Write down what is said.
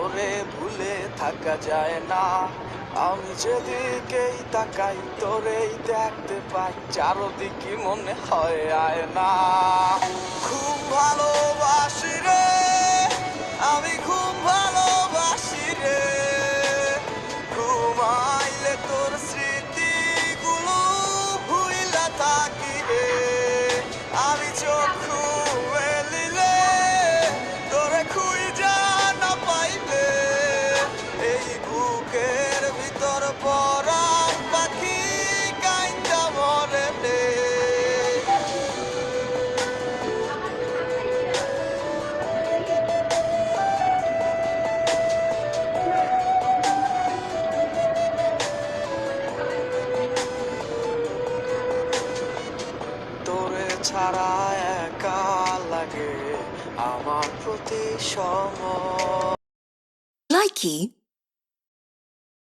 তোরে ভুলে থাকা যায় না। আমি যেদিকেই তাকাই তোরেই দেখতে পাই, চারদিকে মনে হয় আয়না। খুব ভালোবাসি রে, আমি খুব ভালোবাসি রে। ঘুমাইলে তোর স্মৃতিগুলো ভুইলা থাকি রে। আমি চক্ষু মেলিলে তোরে খুঁজা না পাইলে, এই বুকের ভিতর পরাণ পাখি কাইন্দা মরে রে। তোরে ছাড়া একা লাগে আমার প্রতি সময়। Likey